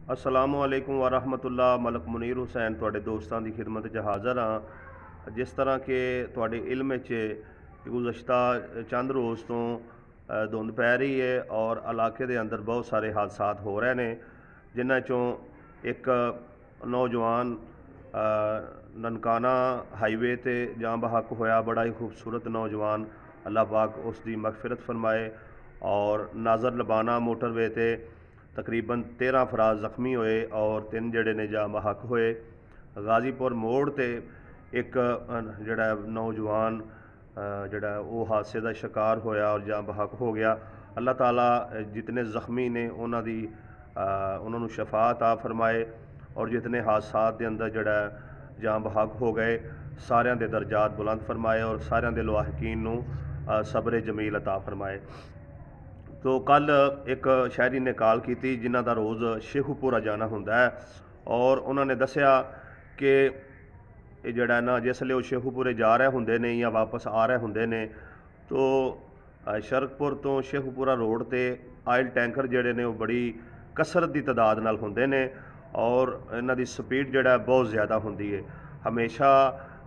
अस्सलामुअलैकुम वरहमतुल्लाह। मलक मुनीर हुसैन तुहाडे दोस्तां दी खिदमत च हाज़र हाँ। जिस तरह के तुहाडे इल्म च कि गुज़श्ता चंद रोज़ तो धुंध पै रही है और इलाके दे अंदर बहुत सारे हादसात हो रहे हैं, जिन्हां चों एक नौजवान ननकाना हाईवे ते जां बहक होया। बड़ा ही खूबसूरत नौजवान, अल्लाह पाक उसकी मगफिरत फरमाए। और नाज़र लबाना मोटरवे ते तकरीबन 13 अफराद जख्मी होए और 3 जड़े ने जां बहक होए। गाजीपुर मोड़ ते एक जड़ा नौजवान जड़ा वो हादसे का शिकार होया और जां बहक हो गया। अल्लाह ताला जितने जख्मी ने उन्होंने शफा अता फरमाए और जितने हादसात के अंदर जड़ा जां बहक हो गए सारियां दे दर्जात बुलंद फरमाए और सारियां दे लवाहकीन नूं सब्र जमील अता फरमाए। तो कल एक शहरी ने कॉल की जिन्हों का रोज़ शेखुपुरा जाना होंदा है और उन्होंने दसिया कि जड़ा ना जिसले वो शेखुपुरे जा रहे होंगे ने या वापस आ रहे होंगे ने तो शरकपुर तो शेखुपुरा रोड ते आयल टैंकर जड़े ने वो बड़ी कसरत की तादाद नाल होंगे ने और इन्हां दी स्पीड जड़ा बहुत ज़्यादा होंदी है। हमेशा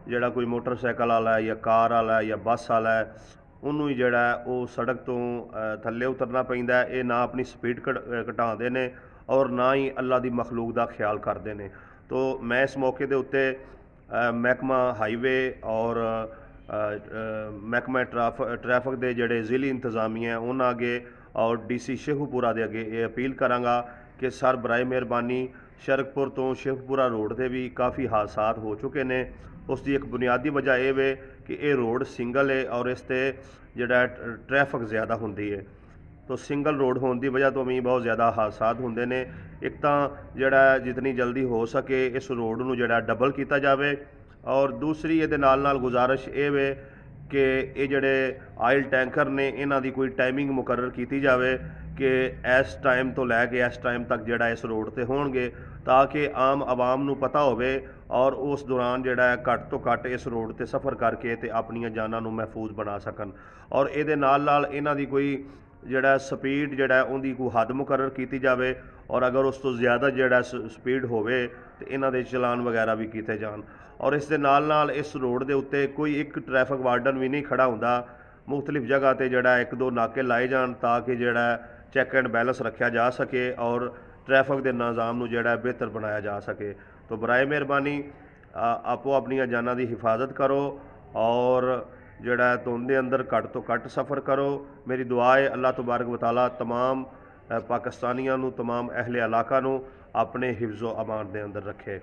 जड़ा कोई मोटरसाइकिल वाला है या कार वाला है या बस वाला है उन्होंने ही जड़ा वो सड़क तो थल्ले उतरना पैंदा है। ये ना अपनी स्पीड घटाते हैं और ना ही अल्लाह की मखलूक का ख्याल करते हैं। तो मैं इस मौके के उत्ते महकमा हाईवे और महकमा ट्रैफिक के जड़े जिली इंतजामिया उन्होंने अगे और DC शेखुपुरा के अगे ये अपील कराँगा कि सर बराए मेहरबानी शरकपुर तो शेखुपुरा रोड से भी काफ़ी हादसात हो चुके हैं। उसकी एक बुनियादी वजह यह है कि ये रोड सिंगल है और इस ते जड़ा ट्रैफिक ज़्यादा होंदी है। तो सिंगल रोड होने की वजह तो भी बहुत ज़्यादा हादसात होंगे ने। एक तो जड़ा जितनी जल्दी हो सके इस रोड नूं जड़ा डबल किया जाए और दूसरी ये नाल गुजारिश ये वे कि ये जड़े आयल टैंकर ने इन्हां दी कोई टाइमिंग मुकर्रर की जाए कि इस टाइम तो लैके इस टाइम तक जड़ा इस रोड ते होणगे ताकि आम आवाम नूं पता होवे और उस दौरान जड़ा घट तो घट इस रोड ते सफ़र करके ते अपनियां जानां नूं महफूज बना सकन। और ये नाल इन्हां दी कोई जड़ा स्पीड जड़ा उनकी कोई हद मुकर्रर की जाए और अगर उस तो ज़्यादा जड़ा स्पीड होवे तो इन्हां दे चलान वगैरह भी किए जान। और इस दे नाल इस रोड के उत्ते कोई एक ट्रैफिक वार्डन भी नहीं खड़ा होंदा। मुख्तलिफ जगह पर जड़ा एक दो नाके लाए जान ताकि जड़ा चैक एंड बैलेंस रखा जा सके और ट्रैफिक के निज़ाम नूं जड़ा बेहतर बनाया जा सके। तो बराए मेहरबानी आपो अपनियां जानां की हिफाजत करो और जड़ा धुंध के अंदर घट तो घट सफ़र करो। मेरी दुआ है अल्लाह तबारक व तआला तमाम पाकिस्तानियों, तमाम अहले इलाका अपने हिफ्ज़ो अमान के अंदर रखे।